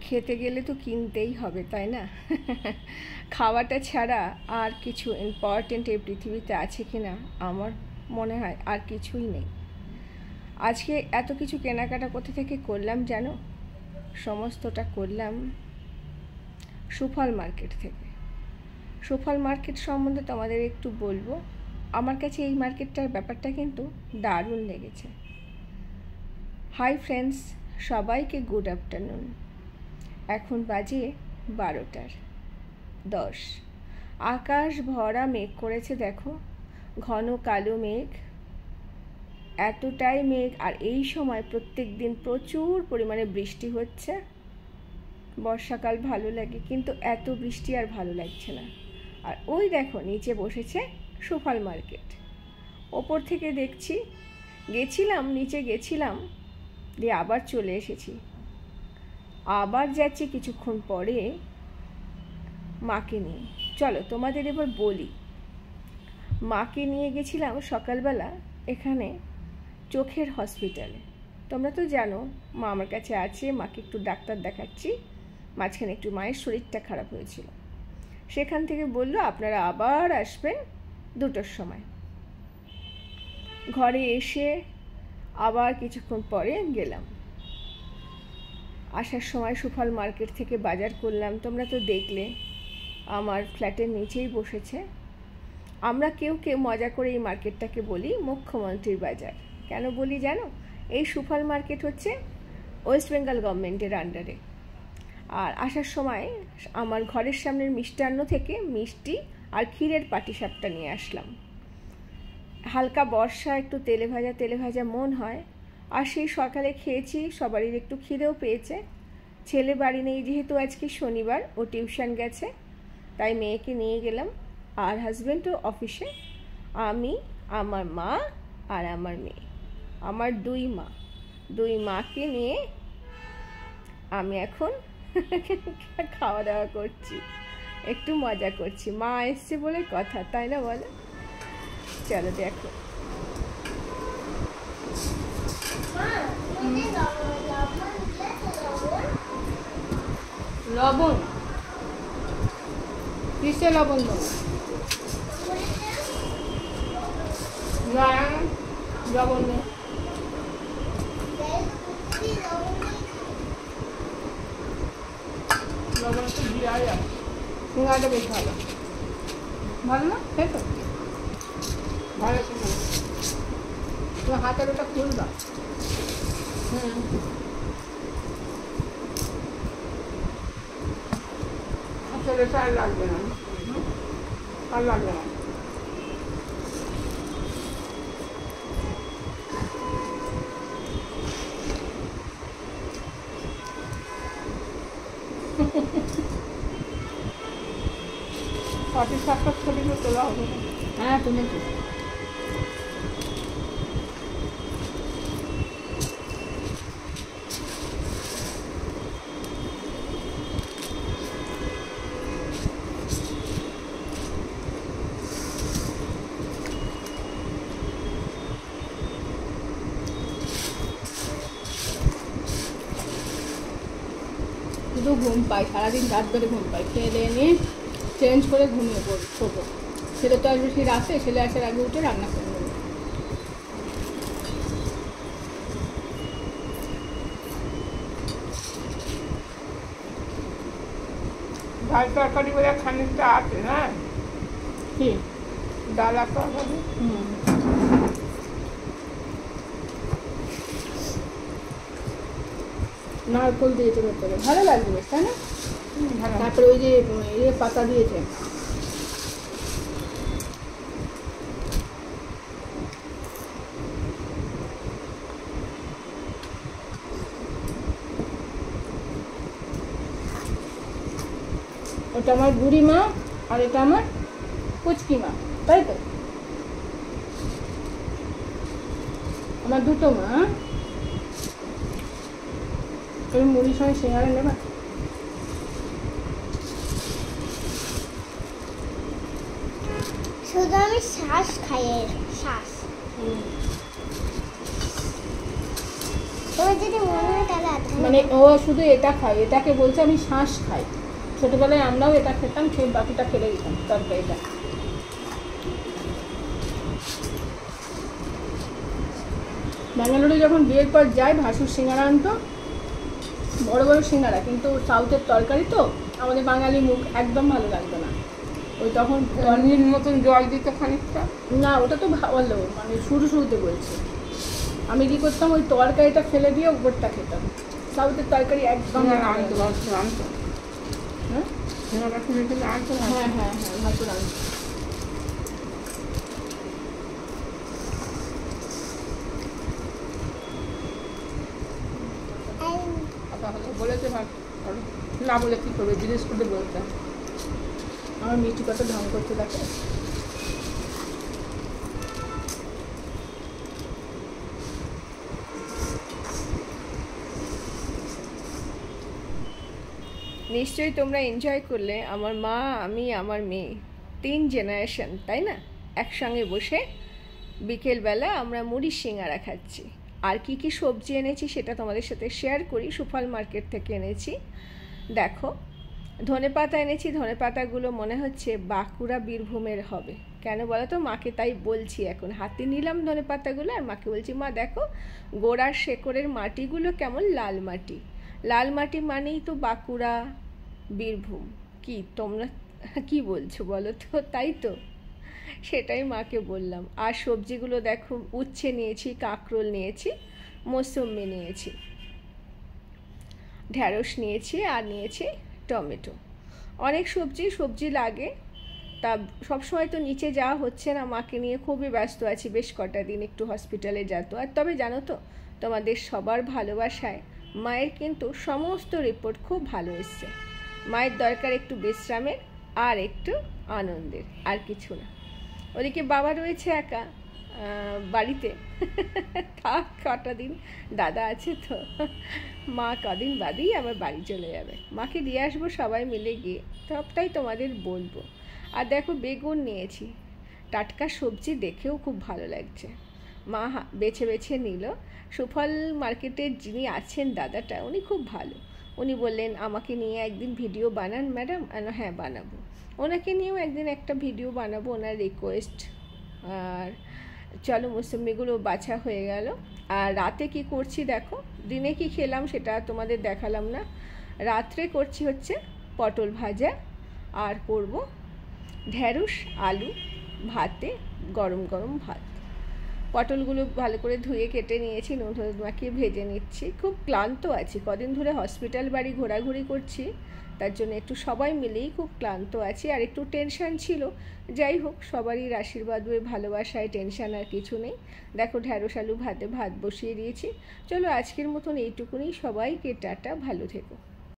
খেতে গেলে তো কিনতেই হবে, তাই না? খাওয়াটা ছাড়া আর কিছু ইম্পর্টেন্ট এই পৃথিবীতে আছে কি না, আমার মনে হয় আর কিছুই নেই। আজকে এত কিছু কেনাকাটা কোথা থেকে করলাম জানো? সমস্তটা করলাম সুফল মার্কেট থেকে। সুফল মার্কেট সম্বন্ধে তোমাদের একটু বলবো। আমার কাছে এই মার্কেটটার ব্যাপারটা কিন্তু দারুণ লেগেছে। হাই ফ্রেন্ডস, সবাইকে গুড আফটারনুন। এখন বাজে 12:10। আকাশ ভরা মেঘ করেছে, দেখো ঘন কালো মেঘ, এতটাই মেঘ। আর এই সময় প্রত্যেক দিন প্রচুর পরিমাণে বৃষ্টি হচ্ছে। বর্ষাকাল ভালো লাগে, কিন্তু এত বৃষ্টি আর ভালো লাগছে না। আর ওই দেখো নিচে বসেছে সুফল মার্কেট। ওপর থেকে দেখছি, নিচে গেছিলাম, দিয়ে আবার চলে এসেছি। আবার যাচ্ছি কিছুক্ষণ পরে মাকে নিয়ে। চলো তোমাদের এবার বলি। মাকে নিয়ে গেছিলাম সকালবেলা এখানে চোখের হসপিটালে। তোমরা তো জানো মা আমার কাছে আছে, মাকে একটু ডাক্তার দেখাচ্ছি। মাঝখানে একটু মায়ের শরীরটা খারাপ হয়েছিল, সেখান থেকে বললো আপনারা আবার আসবেন 2টোর সময়। ঘরে এসে আবার কিছুক্ষণ পরে গেলাম। আসার সময় সুফল মার্কেট থেকে বাজার করলাম। তোমরা তো দেখলে আমার ফ্ল্যাটের নিচেই বসেছে। আমরা কেউ মজা করে এই মার্কেটটাকে বলি মুখ্যমন্ত্রীর বাজার। কেন বলি জানো? এই সুফল মার্কেট হচ্ছে ওয়েস্ট বেঙ্গল গভর্নমেন্টের আন্ডারে। আর আসার সময় আমার ঘরের সামনের মিষ্টান্ন থেকে মিষ্টি আর ক্ষীরের পাটিসাপটা নিয়ে আসলাম। হালকা বর্ষা, একটু তেলে ভাজা মন হয়। আর সেই সকালে খেয়েছি, সবারই একটু খিদেও পেয়েছে। ছেলে বাড়ি নেই যেহেতু আজকে শনিবার, ও টিউশন গেছে, তাই মেয়েকে নিয়ে গেলাম। আর হাজব্যান্ডও অফিসে। আমি, আমার মা আর আমার মেয়ে, আমার দুই মাকে নিয়ে আমি এখন খাওয়া দাওয়া করছি, একটু মজা করছি। মা এসছে বলে কথা, তাই না বলো? চলো দেখো। লবণ কিসে লবণ দেবো? লবণ নেই। লবণ একটু দিয়ে আর সিঙ্গাটা বেশ ভালো না? খেতো ভালো সিঙ্গা। তোমার হাতের ওটা খুলবা। আসলে আর লাগবে না, আর লাগবে না। পাটিসাপটা ছবিগুলো তোলা হবে। হ্যাঁ তুমি তো শুধু ঘুম পাই, সারাদিন রাত ধরে ঘুম পাই। খেয়ে দিয়ে নিয়ে চেঞ্জ করে ঘুমিয়ে পড়বো। ছেলে তো আসবে সেই রাতে, ছেলে আসার আগে উঠে রান্না করে নেবো। ডাল তরকারি বলে খানিকটা আছে, হ্যাঁ কি ডাল আর তরকারি। নারকোল দিয়েছে ভেতরে, ভালো লাগবে বেশ, তাই না? তারপরে ওই যে পাতা দিয়েছে। ওটা আমার বুড়ি মা আর এটা আমার পুচকি মা, তাই তো? আমার দুটো মা। তুমি মুড়ির সঙ্গে সিঙ্গারা নেবা? শুধু আমি শ্বাস খাই, শ্বাস। মানে ও শুধু এটা খায়, এটাকে বলছে আমি শাঁস খাই। ছোটবেলায় আমরাও এটা খেতাম, খেয়ে বাকিটা ফেলে দিতাম তরকারিটা। ব্যাঙ্গালোরে যখন বিয়ের পর যাই ভাসুর সিঙ্গারা আনতো, বড় বড় সিঙ্গারা, কিন্তু সাউথের তরকারি তো আমাদের বাঙালি মুখ একদম ভালো লাগতো না। ওই তখন তরকারির মতন জল দিত খানিকটা। না, ওটা তো ভালো, মানে শুরুতে বলছি। আমি কি করতাম, ওই তরকারিটা ফেলে দিয়ে উপরটা খেতাম। সাউথের তরকারি একদম আনতো আনতো। হ্যাঁ হ্যাঁ হ্যাঁ হ্যাঁ ভাসুর আনতো। বলেছে না বলে কি করবে, জিজ্ঞেস করতে বলতে। আমার মিষ্টি কত ঢং করতে থাকে। নিশ্চয়ই তোমরা এনজয় করলে। আমার মা, আমি, আমার মেয়ে, 3 জেনারেশন, তাই না? একসঙ্গে বসে বিকেলবেলা আমরা মুড়ি সিঙ্গারা খাচ্ছি। আর কি কি সবজি এনেছি সেটা তোমাদের সাথে শেয়ার করি। সুফল মার্কেট থেকে এনেছি। দেখো, ধনেপাতা এনেছি। ধনেপাতাগুলো মনে হচ্ছে বাঁকুড়া বীরভূমের হবে। কেন বলো তো? মাকে তাই বলছি। এখন হাতে নিলাম ধনেপাতাগুলো আর মাকে বলছি, মা দেখো গোড়ার শেকড়ের মাটিগুলো কেমন লাল মাটি। লাল মাটি মানেই তো বাঁকুড়া বীরভূম। কি তোমরা কি বলছো বলো তো? তাই তো, সেটাই মাকে বললাম। আর সবজিগুলো দেখো, উচ্ছে নিয়েছি, কাঁকরোল নিয়েছি, মৌসুম্বি নিয়েছি, ঢ্যাঁড়স নিয়েছি, আর নিয়েছি টমেটো। অনেক সবজি লাগে। তা সবসময় তো নিচে যাওয়া হচ্ছে না, মাকে নিয়ে খুবই ব্যস্ত আছি বেশ কটা দিন, একটু হসপিটালে যেত। আর তবে জানো তো, তোমাদের সবার ভালোবাসায় মায়ের কিন্তু সমস্ত রিপোর্ট খুব ভালো এসছে। মায়ের দরকার একটু বিশ্রামের আর একটু আনন্দের, আর কিছু না। ওদিকে বাবা রয়েছে একা বাড়িতে, থাক কটা দিন, দাদা আছে তো। মা কদিন বাদেই আবার বাড়ি চলে যাবে। মাকে দিয়ে আসবো সবাই মিলে গিয়ে, সবটাই তোমাদের বলবো। আর দেখো বেগুন নিয়েছি, টাটকা সবজি দেখেও খুব ভালো লাগছে। মা বেছে বেছে নিল। সুফল মার্কেটের যিনি আছেন দাদাটা, উনি খুব ভালো। উনি বললেন আমাকে নিয়ে একদিন ভিডিও বানান ম্যাডাম। হ্যাঁ বানাবো, ওনাকে নিয়েও একদিন একটা ভিডিও বানাবো, ওনার রিকোয়েস্ট। আর চলো, মৌসুমিগুলো বাছা হয়ে গেল। আর রাতে কি করছি দেখো। দিনে কি খেলাম সেটা তোমাদের দেখালাম না। রাত্রে করছি হচ্ছে পটল ভাজা, আর করব ঢ্যাঁড়স আলু ভাতে, গরম গরম ভাত। পটলগুলো ভালো করে ধুয়ে কেটে নিয়েছি, নুন হলুদ মাখিয়ে ভেজে নিচ্ছি। খুব ক্লান্ত আছি, কদিন ধরে হসপিটাল বাড়ি ঘোরাঘুরি করছি, তার জন্য একটু সবাই মিলেই খুব ক্লান্ত আছি। আর একটু টেনশান ছিল। যাই হোক, সবারই আশীর্বাদ হয়ে ভালোবাসায় টেনশান আর কিছু নেই। দেখো ঢ্যাঁড়স আলু ভাতে ভাত বসিয়ে দিয়েছি। চলো আজকের মতন এইটুকুনি। সবাইকে টাটা, ভালো থেকো।